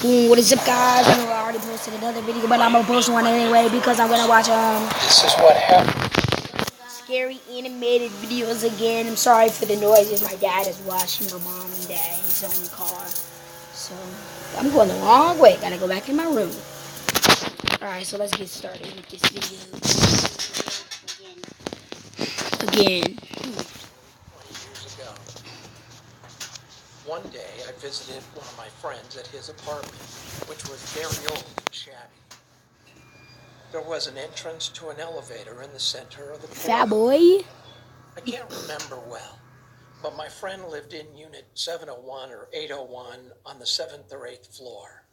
What is up, guys? I know I already posted another video, but I'm gonna post one anyway because I'm gonna watch This is what happened. scary animated videos again. I'm sorry for the noises. My dad is watching my mom and dad in his own car, so I'm going the wrong way. Gotta go back in my room. All right, so let's get started with this video again. 20 years ago. One day I visited one of my friends at his apartment, which was very old and shabby. There was an entrance to an elevator in the center of the Fat corridor. boy. I can't remember well, but my friend lived in unit 701 or 801 on the 7th or 8th floor.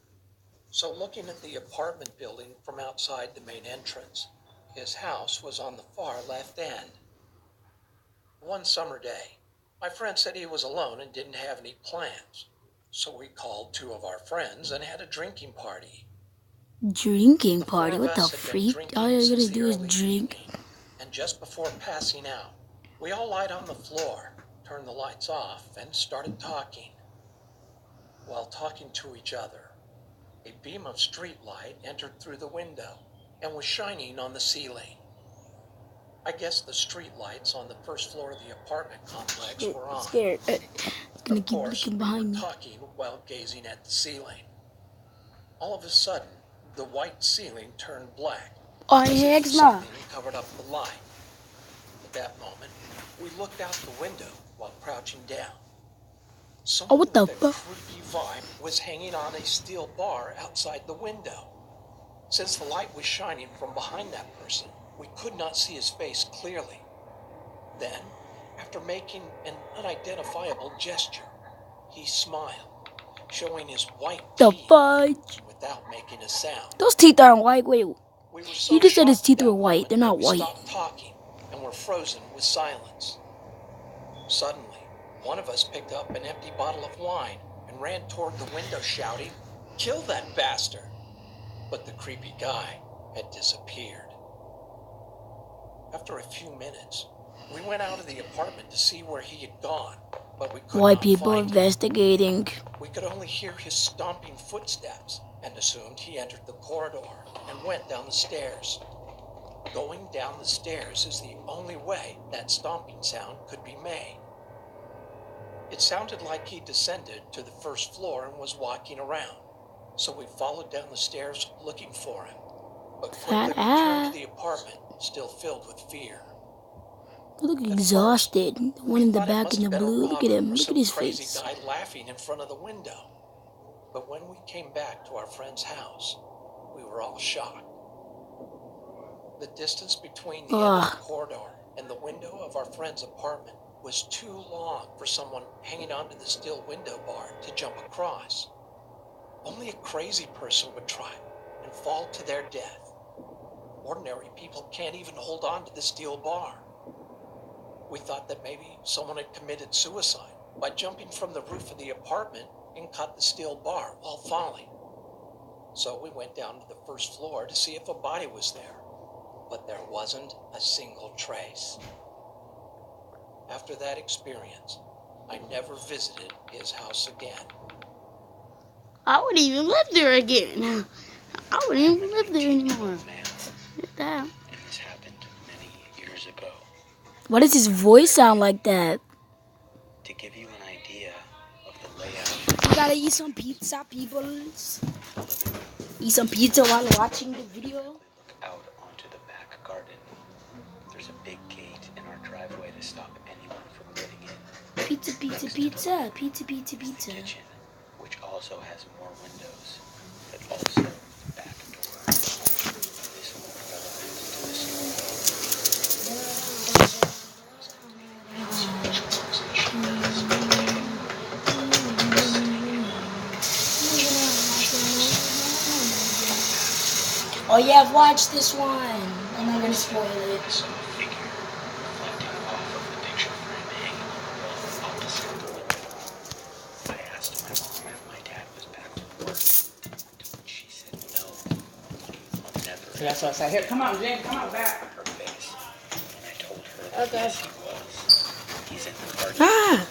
So looking at the apartment building from outside the main entrance, his house was on the far left end. One summer day, my friend said he was alone and didn't have any plans. So we called two of our friends and had a drinking party. Drinking The four party? of What the us had been freak? drinking All you're since gonna the do is early drink. evening, and just before passing out, we all lied on the floor, turned the lights off, and started talking. While talking to each other, a beam of street light entered through the window and was shining on the ceiling. I guess the street lights on the first floor of the apartment complex were on. Scared. Gonna Of keep course, looking we were behind me. talking while gazing at the ceiling. All of a sudden, the white ceiling turned black. Oh, As if heck no. something covered up the light. At that moment, we looked out the window while crouching down. Oh, what the Someone with a fuck? creepy vibe was hanging on a steel bar outside the window. Since the light was shining from behind that person, we could not see his face clearly. Then, after making an unidentifiable gesture, he smiled, showing his white The teeth fudge? without making a sound. Those teeth aren't white. Wait, We were you so just said his shocked teeth at were that white. They're moment that not we white. stopped talking and were frozen with silence. Suddenly, one of us picked up an empty bottle of wine and ran toward the window shouting, "Kill that bastard!" But the creepy guy had disappeared. After a few minutes, we went out of the apartment to see where he had gone, but we could White not people find him. investigating. We could only hear his stomping footsteps and assumed he entered the corridor and went down the stairs. Going down the stairs is the only way that stomping sound could be made. It sounded like he descended to the first floor and was walking around, so we followed down the stairs looking for him, but quickly returned to the apartment, still filled with fear. Look exhausted. The one in the back in the blue. Look at him. Look at his Crazy face. guy laughing in front of the window. But when we came back to our friend's house, we were all shocked. The distance between the end of the corridor and the window of our friend's apartment was too long for someone hanging onto the steel window bar to jump across. Only a crazy person would try and fall to their death. Ordinary people can't even hold on to the steel bar. We thought that maybe someone had committed suicide by jumping from the roof of the apartment and cut the steel bar while falling. So we went down to the first floor to see if a body was there, but there wasn't a single trace. After that experience, I never visited his house again. I wouldn't even live there again. I wouldn't even live there anymore. Damn. And this happened many years ago. Why does his voice sound like that? To give you an idea of the layout, You gotta eat some pizza, peoples. Eat some pizza while watching the video. look out onto the back garden. There's a big gate in our driveway to stop anyone from getting in. Pizza, pizza, pizza. Pizza, pizza, The pizza. kitchen, which also has more windows, but also the back door. This umbrella is to the ceiling. Oh yeah, I've watched this one. I'm not gonna spoil it. Some figure reflecting off of the picture frame hanging on the wall opposite the window. I asked my mom if my dad was back from work, to which she said no. I'll never That's what I said. Here, come on, Jane, come on back. her face. And I told her that Okay. yes, he was. He's in the garden. Ah!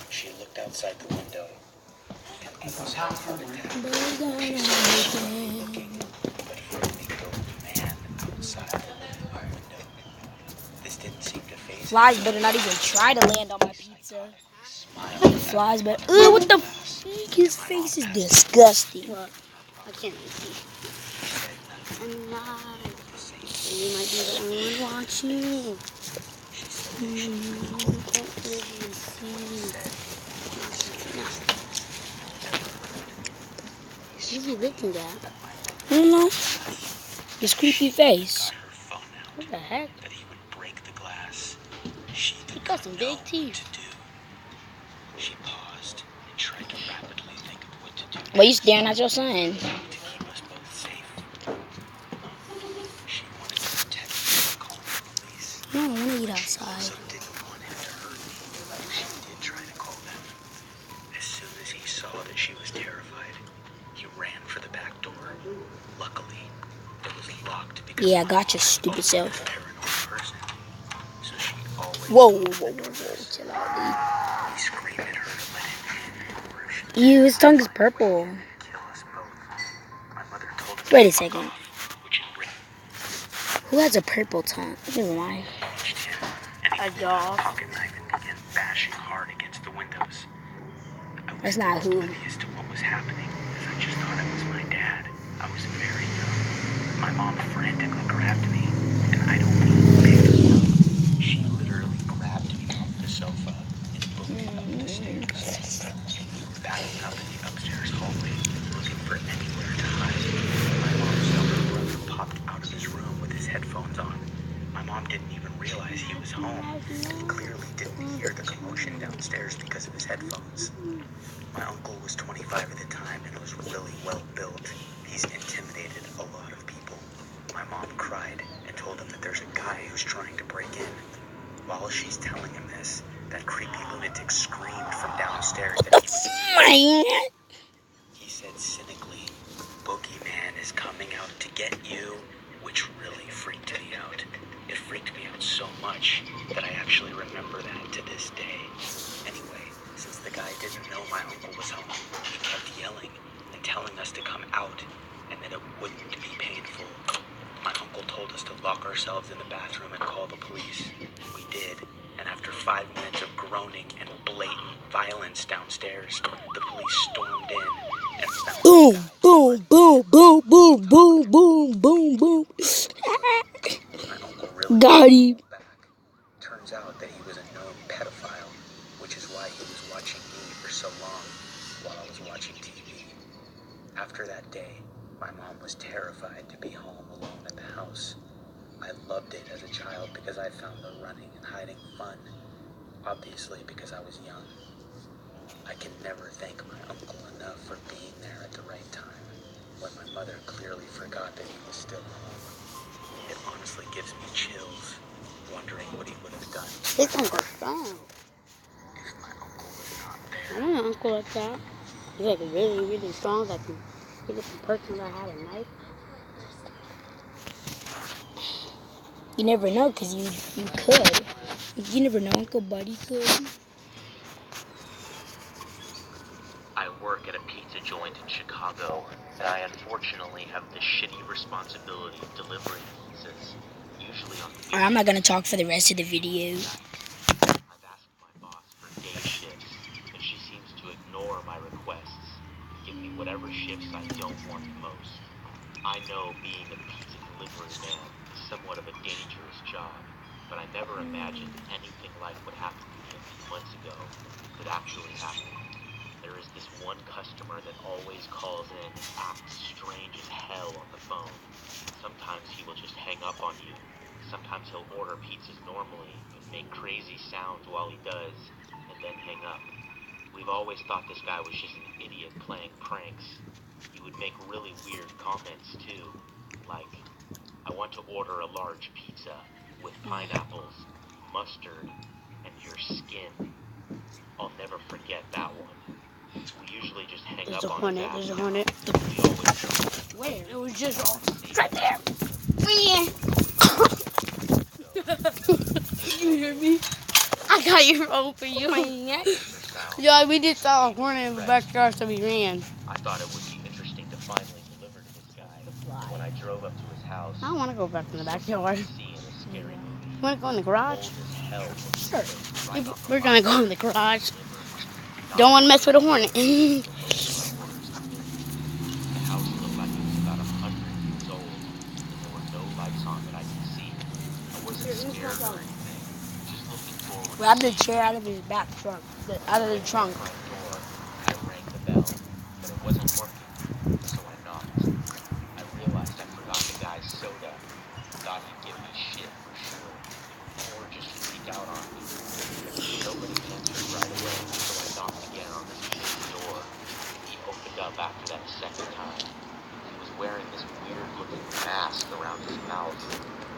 She looked outside the window, and the was having fun with Dad. But Man outside the window. This didn't seem to faze him. flies better not even try to land on my pizza. Smiled. Flies better. Ugh, what the freak? His face is disgusting. What? I can't see. I'm not. You might be the only one watching. What is he looking at? I don't know. His creepy face. Got her phone out What the heck? that he would break the glass. She He didn't got some know big what teeth. to do. She paused and tried to rapidly think of what to do. Why you staring at your son? To keep us both safe. She wanted to protect me from calling the police. I don't want to eat She outside. also didn't want him to hurt me. She did try to call them. As soon as he saw that she was terrified, he ran for the back door. Luckily, it was locked because Yeah, I got your stupid she was a self. paranoid person. So she always Whoa. Chill out, he screamed at her to let him in, or if she dude. Ew, his tongue is purple. kill us both. My mother told him Wait a to fuck second. off, which Who has a purple tongue? Never mind. enraged him. And he A pulled out dog. a pocket knife and began bashing hard against the windows. I was That's not who. oblivious to what was happening, as I just thought it was my dad. I was very young. My mom frantically grabbed me, and I don't mean big. She literally grabbed me off the sofa and booked me up the stairs. We were backing up in the upstairs hallway, looking for anywhere to hide. My mom saw my brother popped out of his room with his headphones on. My mom didn't even realize he was home, and clearly didn't hear the commotion downstairs because of his headphones. My uncle was 25 at the time and was really well built. He's intimidated a lot of people. My mom cried and told him that there's a guy who's trying to break in. While she's telling him this, that creepy lunatic screamed from downstairs that Man. he said cynically, "Boogeyman is coming out to get you," which really freaked me out. It freaked me out so much that I actually remember that to this day. Anyway, since the guy didn't know my uncle was home, he kept yelling and telling us to come out and that it wouldn't be painful. My uncle told us to lock ourselves in the bathroom and call the police. We did, and after 5 minutes of groaning and blatant violence downstairs, the police stormed in and found Boom, boom, boom, boom, boom, boom, boom, boom, boom. my uncle really Got him. back. Turns out that he was a known pedophile, which is why he was watching me for so long while I was watching TV. After that day, my mom was terrified to be home alone at the house. I loved it as a child because I found the running and hiding fun, obviously because I was young. I can never thank my uncle enough for being there at the right time, when my mother clearly forgot that he was still home. It honestly gives me chills, wondering what he would have done His uncle's strong. if my uncle was not I there. don't know an uncle like that. He's like really, really strong. Like a person that had a knife. You never know, because you could. You never know, Uncle Buddy could. I work at a pizza joint in Chicago, and I unfortunately have the shitty responsibility of delivering pizzas, usually on the Alright, I'm not going to talk for the rest of the video. I've asked my boss for day shifts, but she seems to ignore my requests and give me whatever shifts I don't want most. I know being a pizza delivery man is somewhat of a dangerous job, but I never imagined anything like what happened to me a few months ago could actually happen. There is this one customer that always calls in and acts strange as hell on the phone. Sometimes he will just hang up on you. Sometimes he'll order pizzas normally, but make crazy sounds while he does, and then hang up. We've always thought this guy was just an idiot playing pranks. He would make really weird comments too, like, "I want to order a large pizza with pineapples, mustard, and your skin." I'll never forget that one. We usually just hang There's up a on hornet. his There's a ass. hornet. We always Where? It was just all. Right there. You hear me? I got your phone for you. Yeah, we just saw a hornet in the backyard, so we ran. I thought it would be interesting to finally deliver to this guy. When I drove up to his house, I don't want to go back in the backyard. see in a scary movie. You want to go in the garage? Old as hell. Sure. Right off the We're going to go in the garage. delivered. Don't want to mess with a hornet. The house looked like it was about 100 years old, and there were no lights on that I could see. I wasn't scared or anything, just looking forward. Grab the chair out of his back trunk, out of the trunk. Front door, I rang the bell, but it wasn't working, so I knocked. I realized I forgot the guy's soda. Thought he'd give me shit for sure, or just freak out on me. Nobody answered right away, so I knocked again on this dude's door. He opened up after that second time. He was wearing this weird-looking mask around his mouth,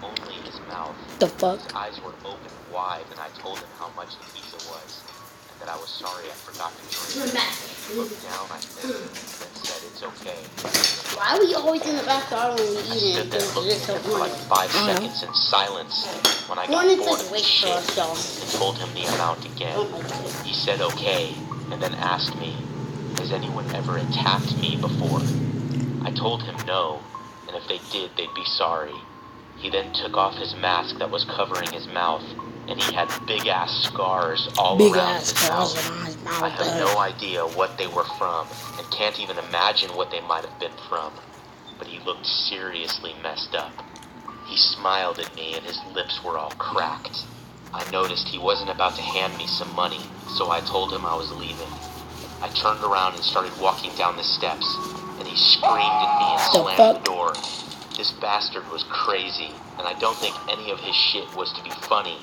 only his mouth. The fuck? His eyes were open wide, and I told him how much the pizza was, and that I was sorry I forgot to drink. He looked down, I think, and then said it's okay. Why are we always in the backyard when we I eat stood there it? looking at him for like 5 seconds in silence when I got Hornets bored just of wait his for shit us, y'all. and told him the amount again. Don't like it. He said okay, and then asked me, has anyone ever attacked me before? I told him no, and if they did, they'd be sorry. He then took off his mask that was covering his mouth, and he had big-ass scars all around his mouth. I have no idea what they were from, and can't even imagine what they might have been from, but he looked seriously messed up. He smiled at me, and his lips were all cracked. I noticed he wasn't about to hand me some money, so I told him I was leaving. I turned around and started walking down the steps, and he screamed at me and slammed the door. This bastard was crazy, and I don't think any of his shit was to be funny.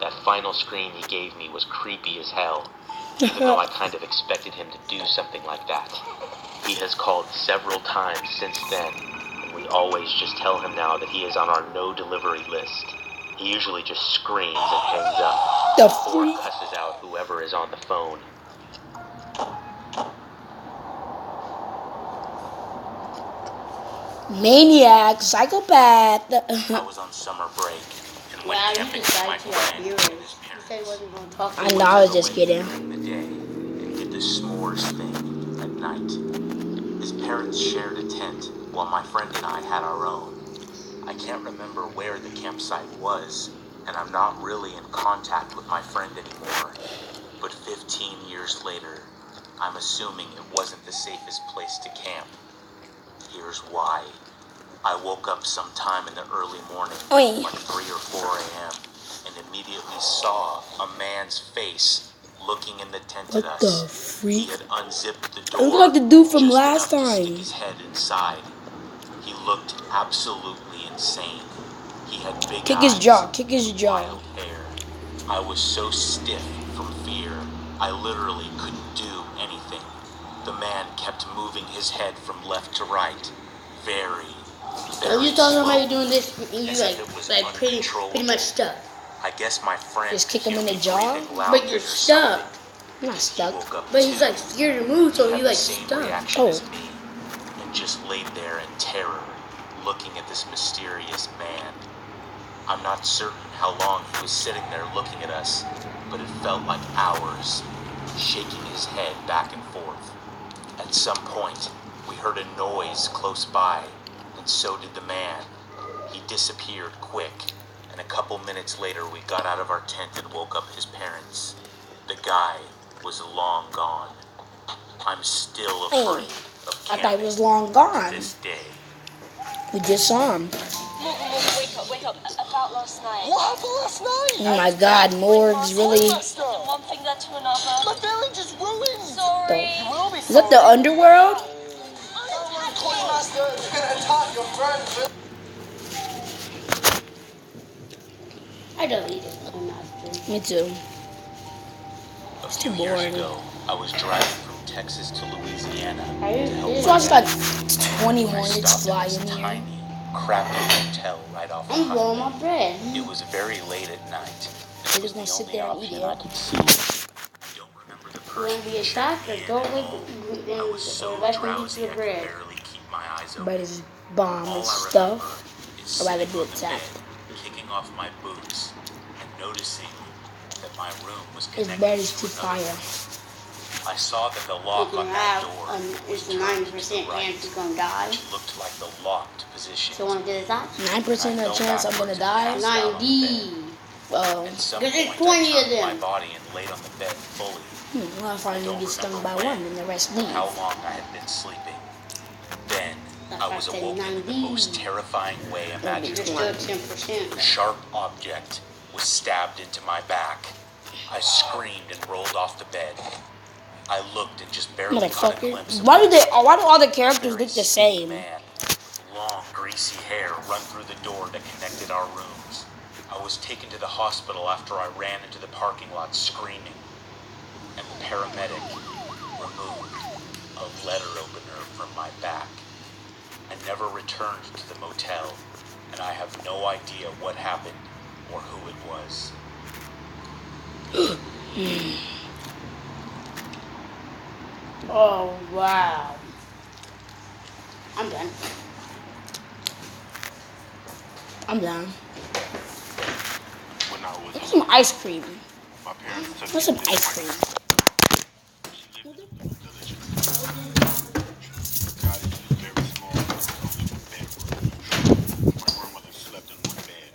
That final scream he gave me was creepy as hell, even though I kind of expected him to do something like that. He has called several times since then, and we always just tell him now that he is on our no delivery list. He usually just screams and hangs up, The or freak? cusses out whoever is on the phone. Maniac, psychopath. I was on summer break and went Wow, you camping with my decided to friend have and his He parents. said he wasn't going to talk to I you. know, I was just kidding. During the day and did the s'mores thing at night. His parents shared a tent while my friend and I had our own. I can't remember where the campsite was, and I'm not really in contact with my friend anymore. But 15 years later, I'm assuming it wasn't the safest place to camp. Here's why. I woke up sometime in the early morning, Oi. like 3 or 4 a.m., and immediately saw a man's face looking in the tent What at the us. He freak? had unzipped the It door looked like the dude from just last enough to stick time. his head inside. He looked absolutely insane. He had big Kick eyes, his jaw, kick his jaw. wild hair. I was so stiff from fear, I literally couldn't do anything. The man kept moving his head from left to right, very So you saw somebody slowly, doing this, and you as if it was pretty uncontrollable. much stuck. I guess my friend Just kick him could in hear the me jaw? breathing loudly But you're or stuck. something. I'm not He stuck. woke up But he's too. like scared to move, so He he had like the same stuck. reaction Oh. as me, and just laid there in terror, looking at this mysterious man. I'm not certain how long he was sitting there looking at us, but it felt like hours, shaking his head back and forth. At some point, we heard a noise close by, and so did the man. He disappeared quick, and a couple minutes later we got out of our tent and woke up his parents. The guy was long gone. I'm still afraid of I thought camping he was long to gone. this day. We just saw him. Morgan, wake up. About last night. What happened last night? Oh my god, Morg's really... From one thing led to another. My village is ruined. Sorry. You will be Is that the underworld? Quartermaster is gonna attack your friend. I deleted it. Me too. A too few years boring. ago, I was driving from Texas to Louisiana I to didn't help do So my I just got dad. 20 I hornets stopped flying at this here. tiny, crappy hotel right off the I'm blowing highway. my bread. It was very late at night, They and it just was gonna the sit only there and eat option it. I could see. I don't remember the You want person to be who checked attacked me or in go at with all. I was so invest drowsy into I the could bread. barely keep my eyes But open. it's bomb All and I stuff. remember is I'd rather sitting be on the attacked. bed, kicking off my boots, and noticing that my room was His connected bed is to too another fire. room. I saw that the lock You on that door it's was 90% turned to the right, chance you're gonna die. which looked like the locked position. So wanna get that? 9% of chance I'm gonna die. 90. Well, At some There's point, 20 I of turned my them. body and laid on the bed fully. Well, if I only get stung by one, and the rest leave. How long I had been sleeping. Then That's I why was I said awoken in the 90. most terrifying way You're imaginable. still 10%. A sharp object was stabbed into my back. I screamed and rolled off the bed. I looked and just barely caught a glimpse of Why do all the characters look the same? man. Long, greasy hair run through the door that connected our rooms. I was taken to the hospital after I ran into the parking lot screaming. And the paramedic removed a letter opener from my back. I never returned to the motel, and I have no idea what happened or who it was. Oh, wow. I'm done. I'm done. When I was What's some ice cream? my parents took What's some ice cream? cottage was very small, only one bedroom. My grandmother slept in one bed.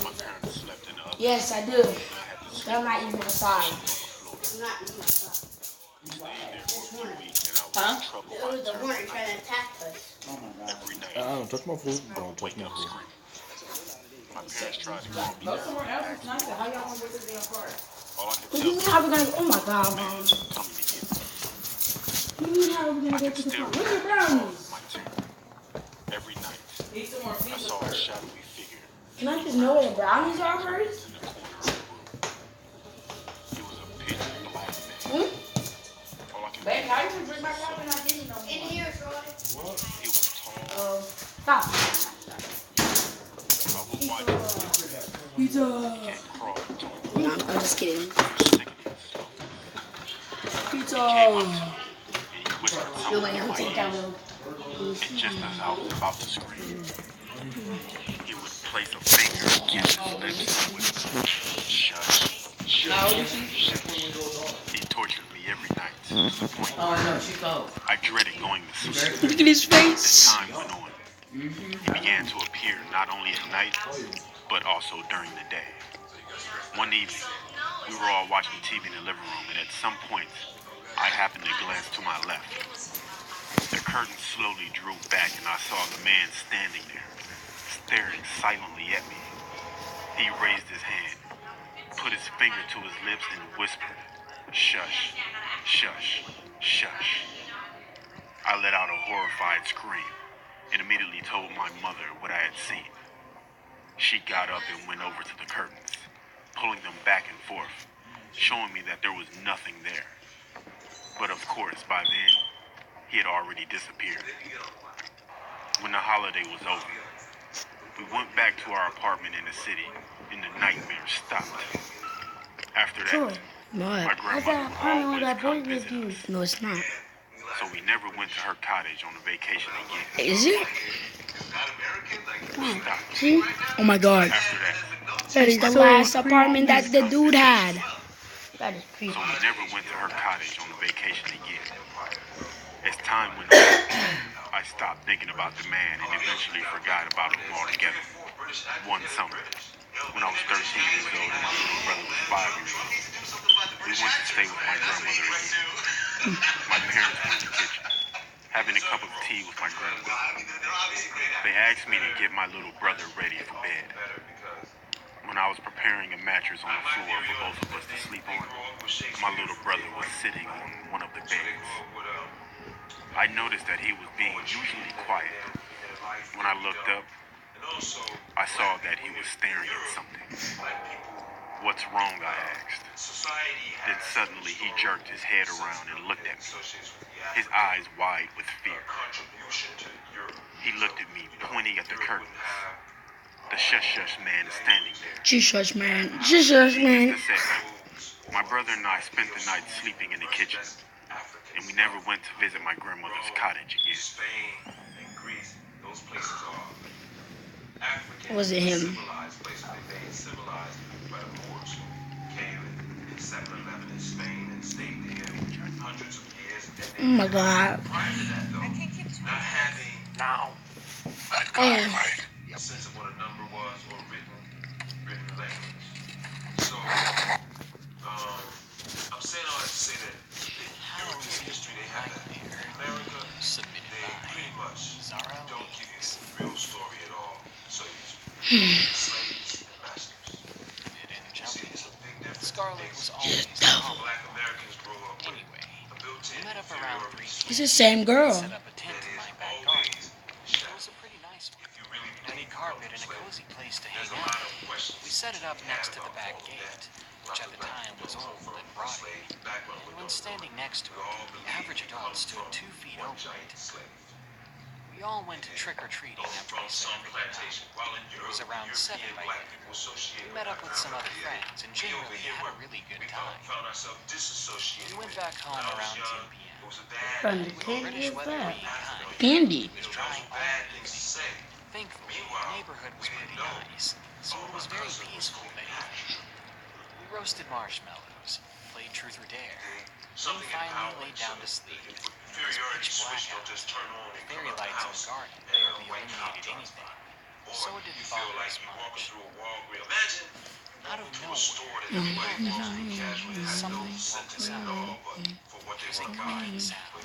My parents slept in the other. Yes, I do. I had to sleep I'm not even inside. on the floor. I'm not even stuck. Stayed there for 2 weeks and I was Huh? in trouble It by was the the third hornet night. trying to attack us. Every night, Don't touch my food. Don't I would touch wake my up food. screaming. My parents tried to calm me Go down. somewhere else. It's nicer. How y'all want to go to the damn park? All I could What do tell you mean them how we gonna? Oh my God, was Mom. coming to get me. What do you mean how we gonna I go can to the still park? Where's your remember the brownies? my terror. Every night, Eat some more I pizza saw a first. shadowy figure Can I just know where the brownies are first? in the corner of the room. It was a pitch black man. Hmm? All I could Babe, do how you gonna drink my coffee and I didn't know In more? here, Troy. it was tall. Oh, stop. I would watch him Pizza. and crawl toward me. No, I'm just kidding. Sickening slow. Pizza. Came up to me and he whispered No something way, in I'm my take that ear. one. And just as I was about to scream, he would place a finger against his lips and whisper, "Shush, shush, shush." He tortured me every night to the point Oh, I know. She's cold. I dreaded going to sleep. Look at his As face. time went on, he began to appear not only at night, but also during the day. One evening, we were all watching TV in the living room, and at some point, I happened to glance to my left. The curtain slowly drew back, and I saw the man standing there, staring silently at me. He raised his hand, put his finger to his lips, and whispered, "Shush, shush, shush." I let out a horrified scream and immediately told my mother what I had seen. She got up and went over to the curtains, pulling them back and forth, showing me that there was nothing there. But of course, by then, he had already disappeared. When the holiday was over, we went back to our apartment in the city, and the nightmare stopped. After that, my grandmother would always come visit us, No, it's not. so we never went to her cottage on a vacation again. Is it? We stopped. See? Oh my God. After that, That is the last apartment that the dude had. That is creepy. so we never went to her cottage on a vacation again. As time went on, I stopped thinking about the man and eventually forgot about him altogether. One summer, when I was 13 years old and my little brother was 5 years old, we went to stay with my grandmother again. My parents were in the kitchen, having a cup of tea with my grandmother. They asked me to get my little brother ready for bed. When I was preparing a mattress on the floor for both of us to sleep on, my little brother was sitting on one of the beds. I noticed that he was being unusually quiet. When I looked up, I saw that he was staring at something. "What's wrong?" I asked. Then suddenly he jerked his head around and looked at me, his eyes wide with fear. He looked at me, pointing at the curtains. The shush man is standing there. Jesus, man. Jesus, man. Needless to say, my brother and I spent the night sleeping in the kitchen, and we never went to visit my grandmother's cottage again. Was it him? Oh my God. Now, I've got it right. A sense of what a number was or written language. So, I'm saying all that to say that European history, they have that. America, they pretty much don't give you the real story at all. So you slaves and masters. See, it's a big difference. Scarlet was always Black Americans grow up with Anyway, a built-in we met up around 3 It's the same girl. set up a tent in my back garden. It was a pretty nice one. Plenty carpet and a cozy place to hang out. We set it up next to the back gate, which at the time was old and rotting. And when standing next to it, the average adult stood 2 feet over it. We all went trick-or-treating after we set everything up. It was around 7 by then. We met up with some other friends and generally had a really good time. We went back home around 10 p.m. From the With the 10 British years weather left. being kind, Candy. it was drying all evening. Thankfully, the neighborhood was pretty nice, so it was very peaceful bathing. We roasted marshmallows, played truth or dare, then finally laid down to sleep. It was pitch black out. The fairy lights in the garden barely illuminated anything, so it didn't bother us much. Out of nowhere, in the middle of the night, something woke us up. It was a crying sound.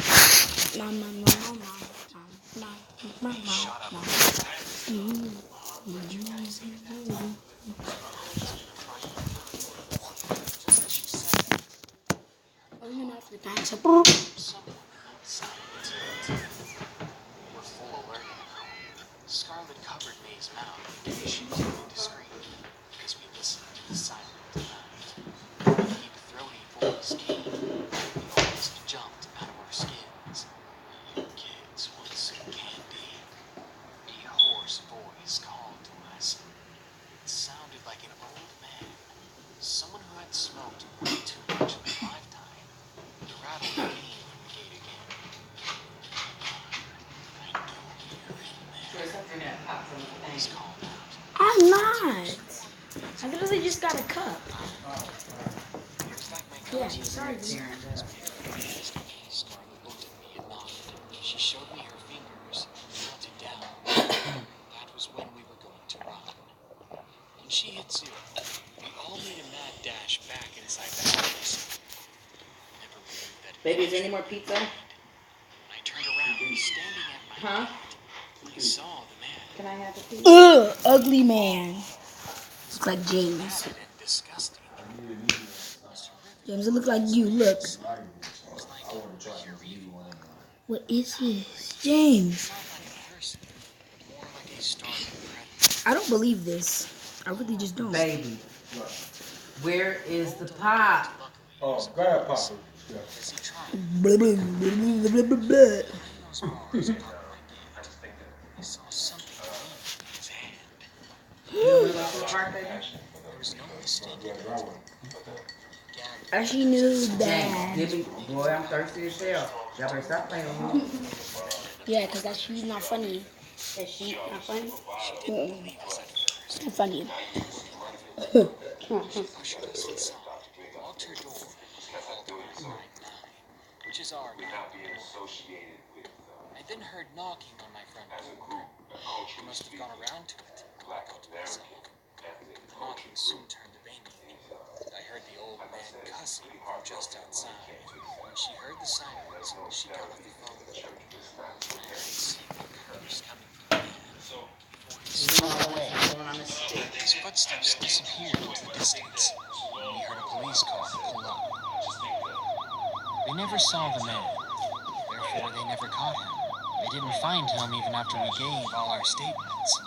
Shut up. Just as she said, someone outside the tent. We were full alert now. Scarlet covered May's mouth in case she was going to scream, as we listened to the silent demand. A deep, throaty voice came. We almost jumped out of our skins. You kids want some candy? A hoarse voice called to us. It sounded like an old man, someone who had smoked way too much in their lifetime. The rattle came from the gate again. I know you're in there. He's called out. I'm not. I literally just got a cup. It was like my Yeah, cousin. sorry. Scarlet looked at me and nodded. She showed me her fingers and counted down. That was when we were going to run. When she hit 0, we all made a mad dash back inside the house. Never believed that. Baby, is there any more pizza? When I turned around, standing at my Huh? gate, I saw the man. Can I have a piece? Ugh, ugly man. Looks like James. Mad and disgusting. James, it look like you. Look. It was like pure evil. What is this? James. Not like a person, but more like a starving predator. I don't believe this. I really just don't. Baby, where is the pop? Luckily, grab Papa. as he tried, Blah, blah, blah, blah, blah, blah, blah. those bars upon my gate, I saw something move in his hand. You want to go to the park, baby? There was no mistaking it. I she knew Dang, that. give me, boy, I'm thirsty as hell. Y'all better stop playing with me. Yeah, because that she's not funny. That she not funny? It's not funny. Ushered us inside, locked her door, and called 999, which is our door. I then heard knocking on my front door. I must have gone around to it, I thought to myself. The knocking soon turned to banging. I heard the old man cussing from just outside. When she heard the sirens, she got off the phone. I heard a single curse coming from the man. Before he sped away, Going on the stick. his footsteps disappeared into the distance, and we heard a police car pull up. They never saw the man, therefore they never caught him. They didn't find him even after we gave all our statements.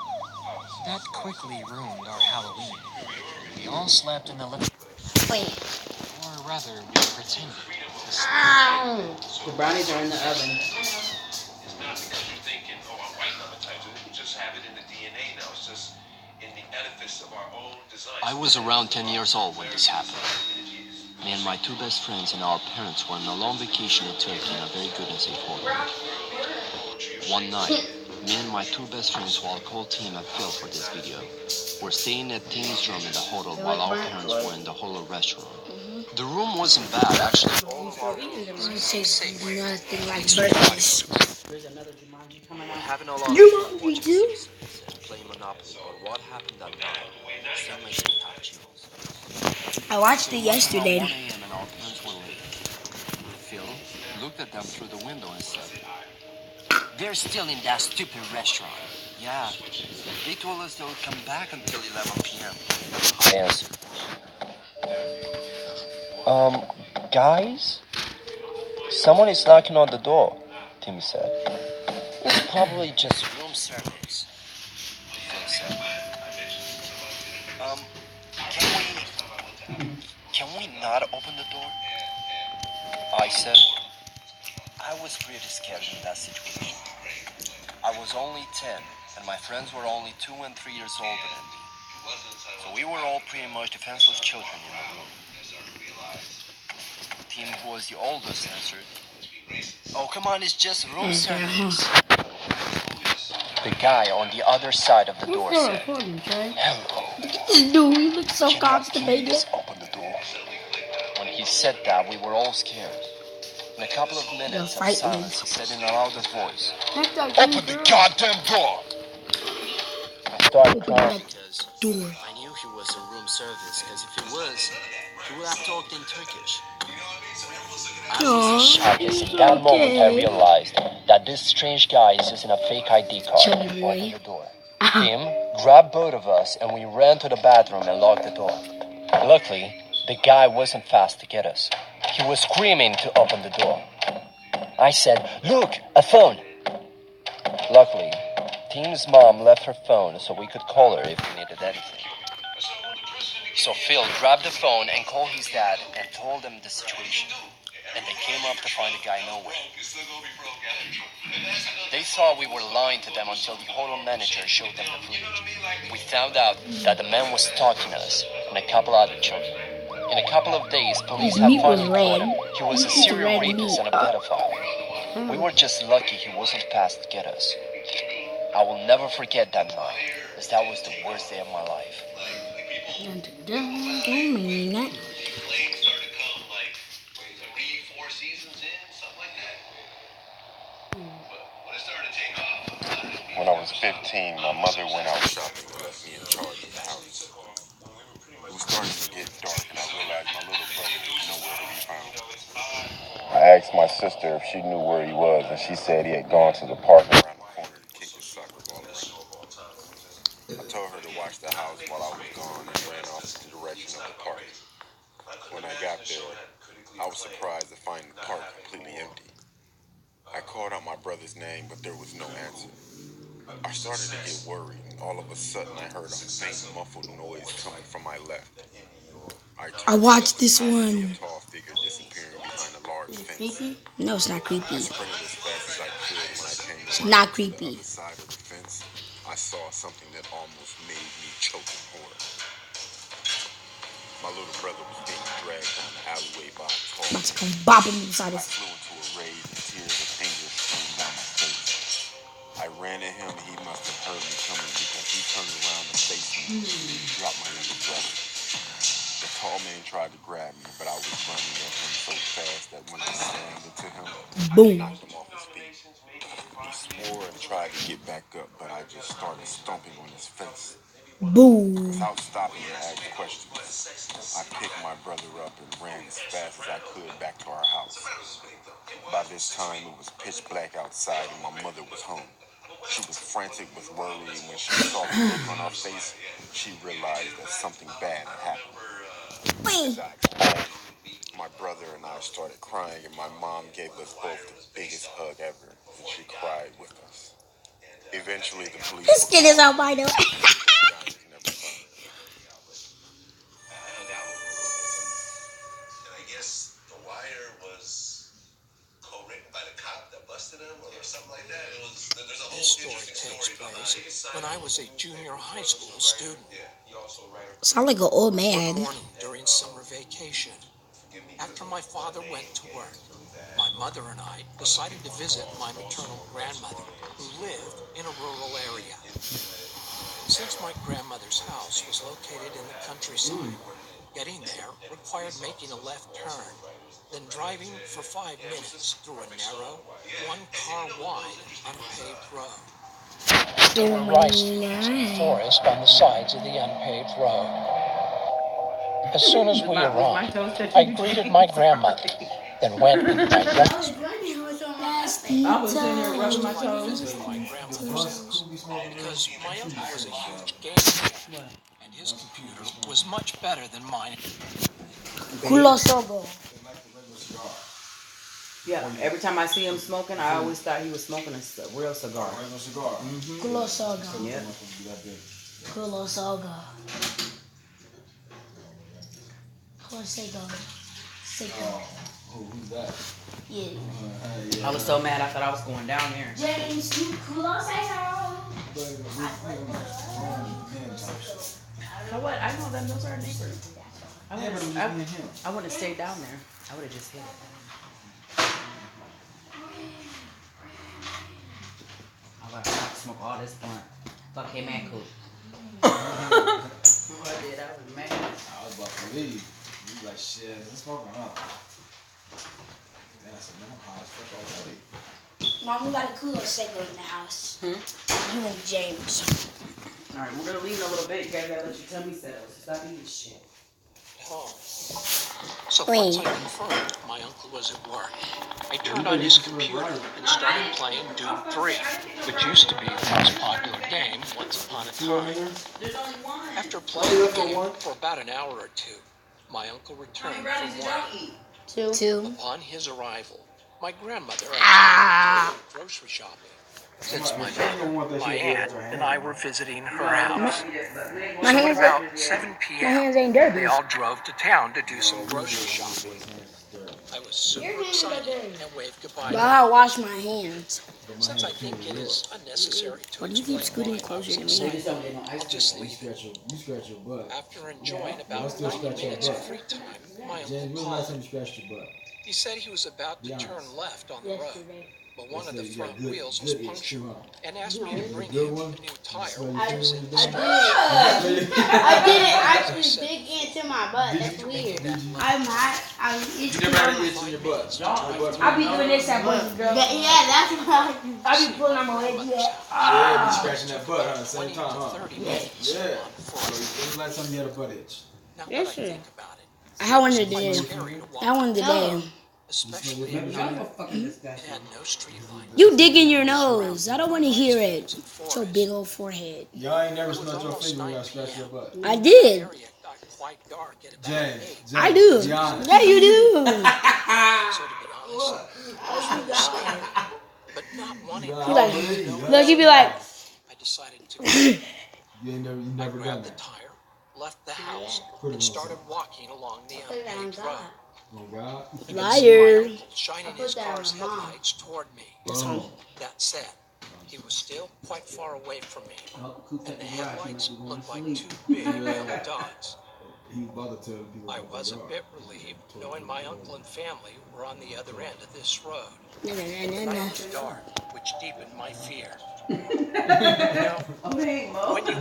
That quickly ruined our Halloween. We all slept in the living room. Wait. Or rather, we pretended to sleep. The brownies are in the oven. It's not because you're thinking, oh, I'm white number types. We just have it in the DNA now. It's just in the edifice of our own design. I was around 10 years old when this happened. Me and my 2 best friends and our parents were on a long vacation in Turkey in a very good and safe hotel. One night, me and my 2 best friends, who I'll call Team and Phil for this video, were staying at Team's room in the hotel while our parents were in the hotel restaurant. The room wasn't bad, actually. All of our It tastes nothing like burgers. There's another Jumanji coming We're out. having a lot of You fun hungry watching too? Simpsons and playing Monopoly, but what happened that night still makes me have chills. I watched it It was around yesterday. 1 a.m. and our parents were late. Phil looked at them through the window and said, "They're still in that stupid restaurant." "Yeah, they told us they would come back until 11 p.m. I answered, guys, someone is knocking on the door," Tim said. "It's probably just room service," Phil said. Can we not open the door?" I said. I was pretty scared in that situation. I was only 10, and my friends were only 2 and 3 years older than me. So we were all pretty much defenseless children in the room. Tim, who was the oldest, answered, "Oh, come on, it's just room service." The guy on the other side of the door said, "Hello. This dude, he looks so Can you constipated. please open the door?" When he said that, we were all scared. In a couple of minutes of silence, he said in a louder voice, "Open the goddamn door!" I started crying because I knew he was in room service, because if he was, he would have talked in Turkish. I was in shock, as in that moment I realized that this strange guy is using a fake ID card to open the door. Tim grabbed both of us and we ran to the bathroom and locked the door. Luckily, the guy wasn't fast to get us. He was screaming to open the door. I said, "Look, a phone." Luckily, Tim's mom left her phone so we could call her if we needed anything. So Phil grabbed the phone and called his dad and told them the situation. And they came up to find the guy nowhere. They thought we were lying to them until the hotel manager showed them the footage. We found out that the man was stalking us and a couple other children. In a couple of days, police His have meat was finally caught him. red. He was a It's serial red rapist meat. and a pedophile. We were just lucky he wasn't fast to get us. I will never forget that night, as that was the worst day of my life. When I was 15, my mother went out shopping and left me in charge of the house. It was starting to get dark and I realized my little brother was nowhere to be found. I asked my sister if she knew where he was, and she said he had gone to the park around the corner to kick his soccer ball around. I told her to watch the house while I was gone and ran off in the direction of the park. When I got there, I was surprised to find the park completely empty. I called out my brother's name, but there was no answer. I started to get worried, and all of a sudden I heard a faint muffled noise coming from my left. I watched this one. A tall figure disappearing behind a large fence. Creepy? No, it's not creepy. I sprinted as fast as I could. When I came It's not creepy. to the other side of the fence, I saw something that almost made me choke in horror. My little brother was being dragged down the alleyway by a tall Let's come bop him inside I his. flew into a rage and tears of anger streamed down my face. I ran at him and he must have heard me coming because he turned around and faced me and dropped my little brother. The tall man tried to grab me, but I was running at him so fast that when I slammed into him, Boom. I knocked him off his feet. He swore and tried to get back up, but I just started stomping on his face. Boom. Without stopping to ask questions, I picked my brother up and ran as fast as I could back to our house. By this time, it was pitch black outside and my mother was home. She was frantic with worry, and when she saw the look on her face, she realized that something bad had happened. As I explained, my brother and I started crying, and my mom gave us both the biggest hug ever, and she cried with us. Eventually, the police... This kid is albino. The guy was never found. And I guess The Wire was co-written by the cop that busted him or something like that. There's a whole This story takes place when I was a junior high school student. Sound like an old One man. morning during summer vacation, after my father went to work, my mother and I decided to visit my maternal grandmother, who lived in a rural area. Since my grandmother's house was located in the countryside, Getting there required making a left turn, then driving for 5 minutes through a narrow, one-car-wide, unpaved road. There were rice fields and forest on the sides of the unpaved road. As soon as we arrived, I greeted my grandmother, then went with my youngest. I was in there rubbing my toes. Because my uncle was a huge gamer, and his computer was much better than mine. Culo sogo. Yeah, every time I see him smoking, I always thought he was smoking a real cigar. Culo sogo. Yep. Culo sogo. Culo sogo. Who's that? Yeah. I was so mad I thought I was going down there. James, you culo sogo. So what? I know that those are our neighbors. I would have stayed down there. I would have just hit it. I was about to smoke all this blunt. Fuck him and cool. I did. I was mad. I was about to leave. You was like, shit, let's smoke huh? Then I said, man, I'm high as fuck already. Mom, we got a culo sogo in the house. You and James. Alright, we're gonna leave in a little bit. You guys gotta let your tummy settle. Stop eating shit. So once I confirmed my uncle was at work, I turned on his computer and started playing Doom 3, which used to be the most popular game once upon a time. After playing the game for about an hour or two, my uncle returned from work. Two. Upon his arrival, my grandmother asked me to go grocery shopping. Since my mother, my aunt, and I were visiting her house. So at about 7 p.m., they all drove to town to do some grocery shopping. I was super excited and waved goodbye. But I wash my hands. Since I think it is unnecessary to Why do you keep scooting explain why I closer was to me? excited, I'll just leave. You scratch your butt. After enjoying about 90 minutes of free time, my uncle called. He said he was about to turn left on the road, but one of the front wheels was punctured, and asked me to bring him a new tire, which was in the stretch. I didn't actually dig into my butt. That's weird. You never had to get in your butt. I be doing this at work, girl. Yeah, that's what I be pulling on my leg. Yeah, you scratching that butt, huh? At the same time, huh? Yeah. Yeah. When's the last time you had a butt itch? Now that I think about it, I had one it's today. quite scary to walk I had one today. especially at night. It had no street light. You dig in your nose. I don't want to hear it. It's your big old forehead. Y'all ain't never smelled your finger when y'all scratch your butt. I did. Area got quite dark at about James, 8. I do. Gianna. Yeah, you do. So to be honest, I was really scared, but not wanting to Like, look, you be like, I decided to. You never done Grabbed the that. tire, left the house, and started walking along the unpaved road. Oh, God. I could see Liar. my uncle shining his car's headlights toward me. That said, he was still quite far away from me, and the headlights looked like two big yellow dots. He was about to tell people. I was a bit relieved knowing my uncle and family were on the other end of this road. The night was dark, which deepened my fear. You know, when you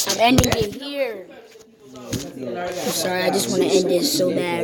I'm ending it here. I'm sorry, I just want to end this so bad.